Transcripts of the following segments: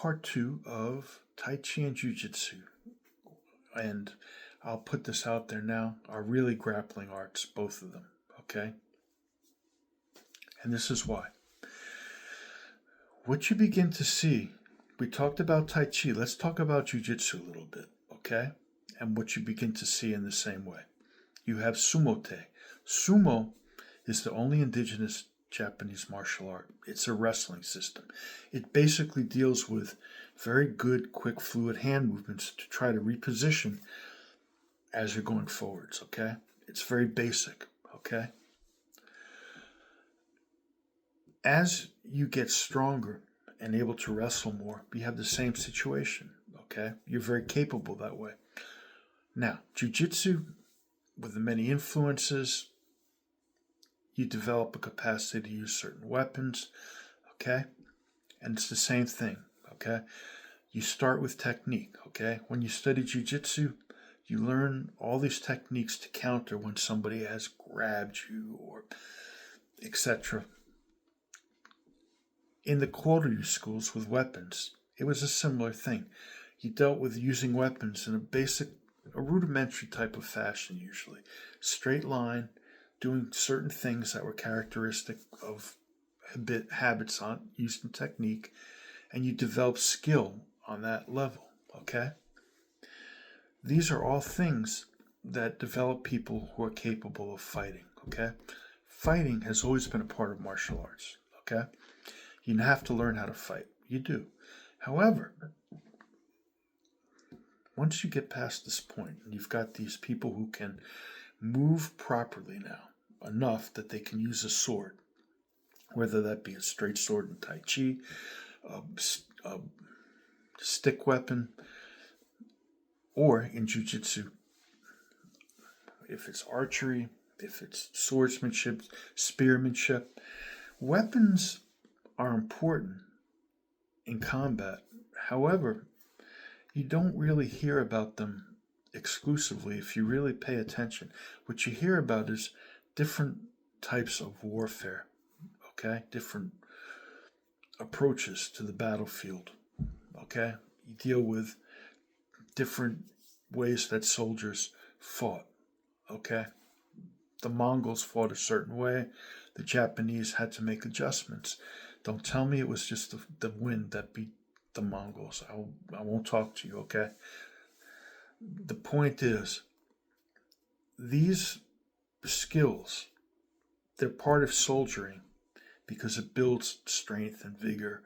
part 2 of Tai Chi and Jiu Jutsu. And I'll put this out there now, are really grappling arts, both of them, okay? And this is why. What you begin to see, we talked about Tai Chi, let's talk about Jiu Jutsu a little bit, okay? And what you begin to see in the same way. You have sumo-te. Sumo is the only indigenous Japanese martial art. It's a wrestling system. It basically deals with very good, quick, fluid hand movements to try to reposition as you're going forwards, okay? It's very basic, okay? As you get stronger and able to wrestle more, you have the same situation, okay? You're very capable that way. Now, Jiu-Jitsu, with the many influences, you develop a capacity to use certain weapons, okay? And it's the same thing, okay? You start with technique, okay? When you study Jiu-Jitsu, you learn all these techniques to counter when somebody has grabbed you or etc. In the Kyoryu schools with weapons, it was a similar thing. You dealt with using weapons in a rudimentary type of fashion usually. Straight line, doing certain things that were characteristic of habits used in technique, and you develop skill on that level, okay? These are all things that develop people who are capable of fighting, okay? Fighting has always been a part of martial arts, okay? You have to learn how to fight. You do. However, once you get past this point, and you've got these people who can move properly now, enough that they can use a sword, whether that be a straight sword in Tai Chi, a stick weapon, or in Jiu Jitsu, if it's archery, if it's swordsmanship, spearmanship. Weapons are important in combat. However, you don't really hear about them exclusively if you really pay attention. What you hear about is different types of warfare, okay? Different approaches to the battlefield, okay? You deal with different ways that soldiers fought, okay? The Mongols fought a certain way. The Japanese had to make adjustments. Don't tell me it was just the wind that beat the Mongols. I won't talk to you, okay? The point is, these skills, they're part of soldiering because it builds strength and vigor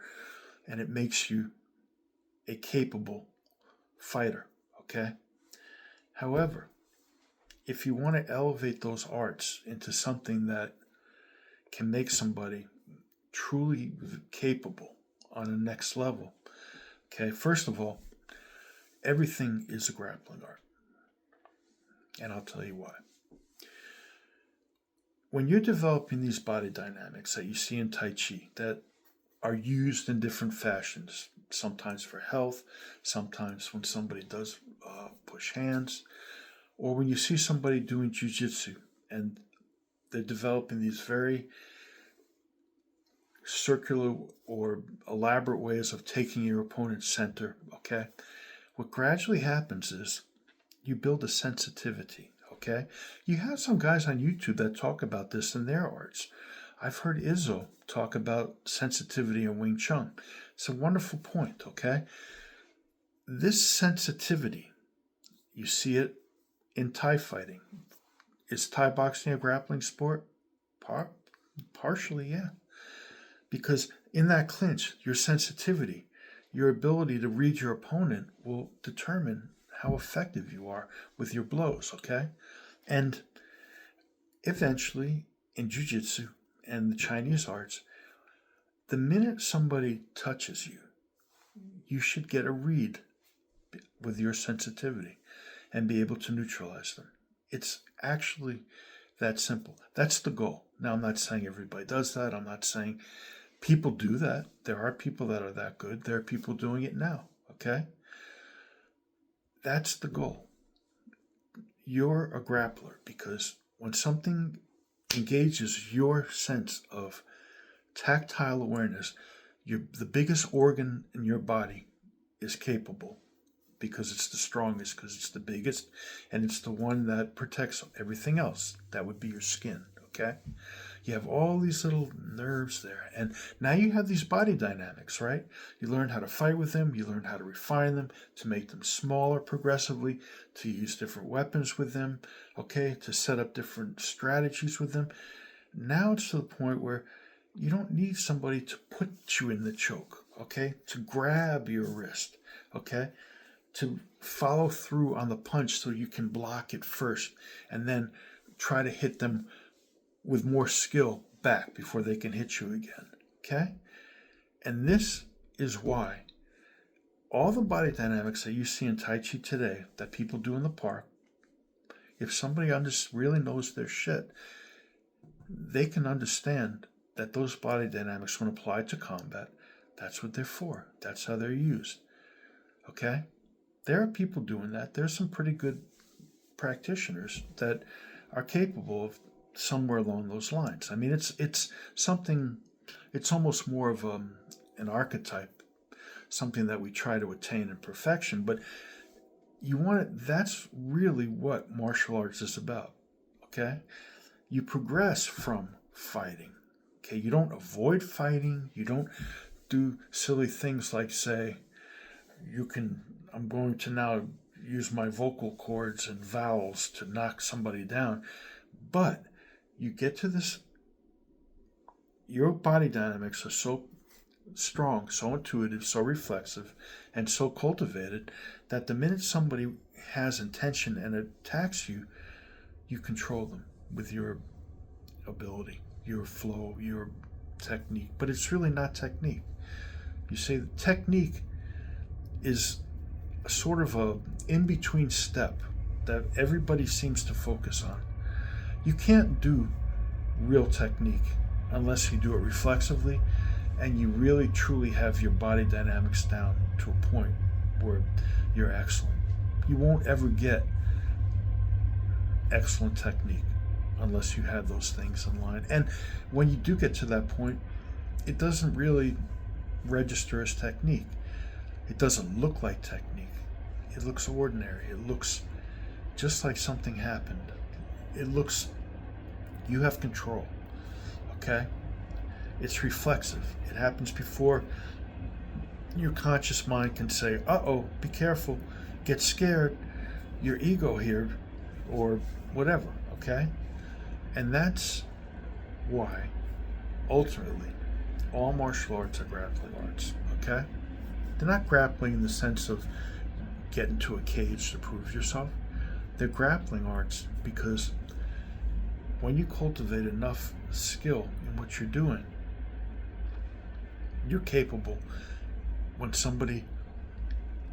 and it makes you a capable fighter, okay? However, if you want to elevate those arts into something that can make somebody truly capable on the next level, okay, first of all, everything is a grappling art. And I'll tell you why. When you're developing these body dynamics that you see in Tai Chi that are used in different fashions, sometimes for health, sometimes when somebody does push hands, or when you see somebody doing Jiu-Jitsu and they're developing these very circular or elaborate ways of taking your opponent's center, okay? What gradually happens is you build a sensitivity, okay? You have some guys on YouTube that talk about this in their arts. I've heard Izzo talk about sensitivity in Wing Chun. It's a wonderful point, okay? This sensitivity, you see it in Thai fighting. Is Thai boxing a grappling sport? Partially, yeah. Because in that clinch, your sensitivity, your ability to read your opponent will determine how effective you are with your blows, okay? And eventually, in Jiu-Jitsu and the Chinese arts, the minute somebody touches you, you should get a read with your sensitivity and be able to neutralize them. It's actually that simple. That's the goal. Now, I'm not saying everybody does that. I'm not saying people do that. There are people that are that good. There are people doing it now, okay? That's the goal. You're a grappler because when something engages your sense of tactile awareness, The biggest organ in your body is capable because it's the strongest, because it's the biggest, and it's the one that protects everything else. That would be your skin, okay? You have all these little nerves there, and now you have these body dynamics, right? You learn how to fight with them, you learn how to refine them, to make them smaller progressively, to use different weapons with them, okay, to set up different strategies with them. Now it's to the point where you don't need somebody to put you in the choke, okay, to grab your wrist, okay, to follow through on the punch so you can block it first and then try to hit them with more skill back before they can hit you again, okay? And this is why all the body dynamics that you see in Tai Chi today that people do in the park, if somebody really knows their shit, they can understand that those body dynamics, when applied to combat, that's what they're for. That's how they're used. Okay? There are people doing that. There's some pretty good practitioners that are capable of somewhere along those lines. I mean, it's something. It's almost more of an archetype, something that we try to attain in perfection. But you want it. That's really what martial arts is about. Okay? You progress from fighting. Okay, you don't avoid fighting. You don't do silly things like say, I'm going to now use my vocal cords and vowels to knock somebody down. But you get to this, your body dynamics are so strong, so intuitive, so reflexive, and so cultivated that the minute somebody has intention and attacks you, you control them with your ability, your flow, your technique. But it's really not technique. You say the technique is a sort of a in-between step that everybody seems to focus on. You can't do real technique unless you do it reflexively and you really truly have your body dynamics down to a point where you're excellent. You won't ever get excellent technique unless you have those things in line. And when you do get to that point, it doesn't really register as technique. It doesn't look like technique. It looks ordinary. It looks just like something happened. It looks, you have control, okay? It's reflexive. It happens before your conscious mind can say, uh-oh, be careful, get scared, your ego here, or whatever, okay? And that's why, ultimately, all martial arts are grappling arts, okay? They're not grappling in the sense of get into a cage to prove yourself. They're grappling arts because when you cultivate enough skill in what you're doing, you're capable, when somebody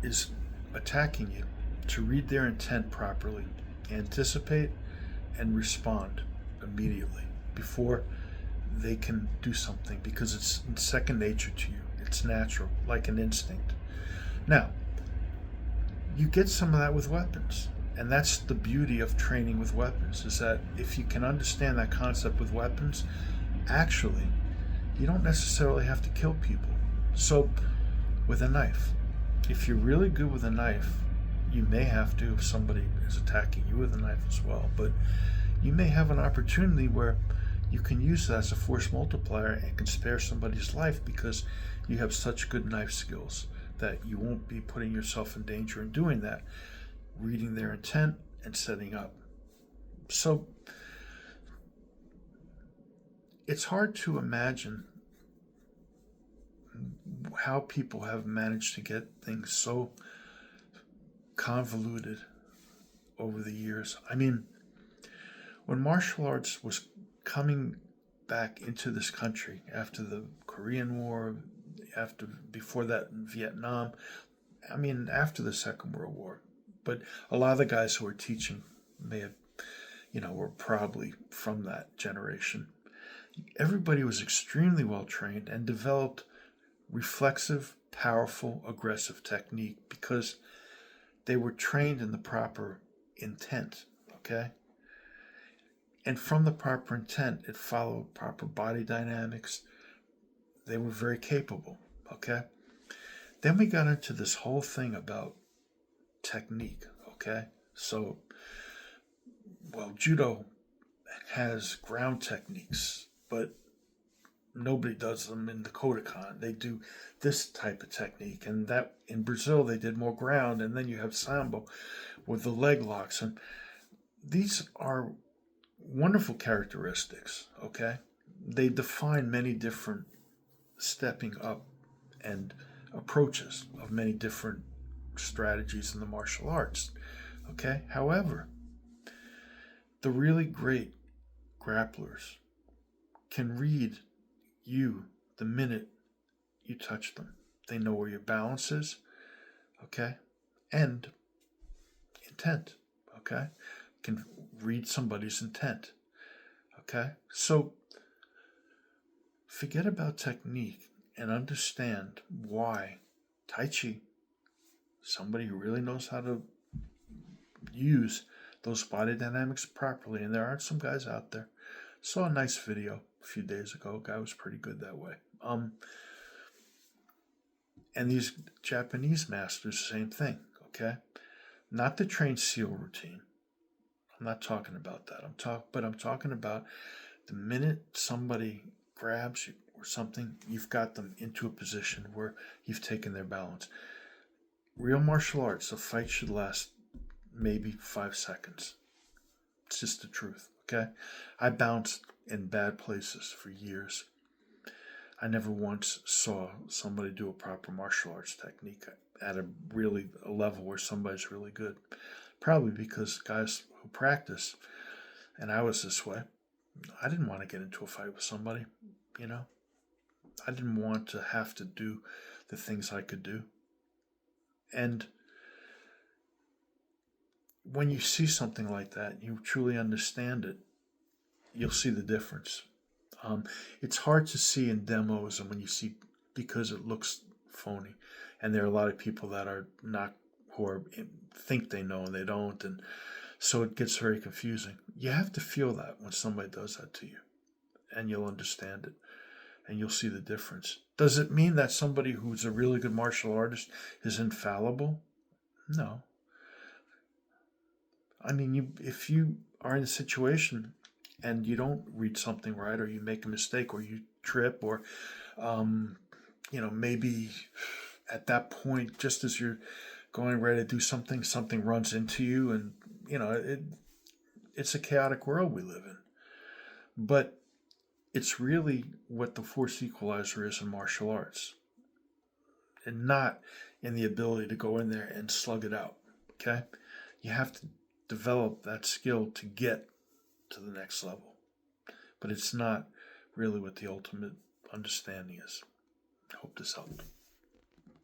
is attacking you, to read their intent properly, anticipate, and respond immediately before they can do something, because it's second nature to you. It's natural, like an instinct. Now, you get some of that with weapons. And that's the beauty of training with weapons, is that if you can understand that concept with weapons, actually, you don't necessarily have to kill people. So, with a knife, if you're really good with a knife, you may have to if somebody is attacking you with a knife as well. But you may have an opportunity where you can use that as a force multiplier and can spare somebody's life because you have such good knife skills that you won't be putting yourself in danger in doing that, reading their intent and setting up. So it's hard to imagine how people have managed to get things so convoluted over the years. I mean, when martial arts was coming back into this country after the Korean War, before that in Vietnam, I mean, after the Second World War, but a lot of the guys who were teaching may have, were probably from that generation. Everybody was extremely well trained and developed reflexive, powerful, aggressive technique because they were trained in the proper intent, okay? And from the proper intent, it followed proper body dynamics, They were very capable. Okay. Then we got into this whole thing about technique. Okay. So, well, judo has ground techniques, but nobody does them in the Kodokan. They do this type of technique, and that in Brazil they did more ground, and then you have sambo with the leg locks, and these are wonderful characteristics. Okay, they define many different stepping up and approaches of many different strategies in the martial arts. Okay, however, the really great grapplers can read you the minute you touch them. They know where your balance is, okay? And intent, okay? Can read somebody's intent, okay? So forget about technique and understand why Tai Chi, somebody who really knows how to use those body dynamics properly, and there are some guys out there. Saw a nice video a few days ago. A guy was pretty good that way. And these Japanese masters, same thing, okay? Not the trained SEAL routine. I'm not talking about that. I'm talking about the minute somebody grabs you or something, you've got them into a position where you've taken their balance. Real martial arts, a fight should last maybe 5 seconds. It's just the truth, okay? I bounced in bad places for years. I never once saw somebody do a proper martial arts technique at a level where somebody's really good. Probably because guys who practice, and I was this way, I didn't want to get into a fight with somebody, you know? I didn't want to have to do the things I could do. And when you see something like that, you truly understand it, you'll see the difference. It's hard to see in demos and when you see, because it looks phony, and there are a lot of people that are not, who are, think they know and they don't, and so it gets very confusing. You have to feel that when somebody does that to you, and you'll understand it, and you'll see the difference. Does it mean that somebody who's a really good martial artist is infallible? No. I mean, if you are in a situation and you don't read something right, or you make a mistake, or you trip, or maybe at that point, just as you're going ready to do something, something runs into you, and it's a chaotic world we live in. But it's really what the force equalizer is in martial arts, and not in the ability to go in there and slug it out. Okay, you have to develop that skill to get to the next level. But it's not really what the ultimate understanding is. I hope this helped.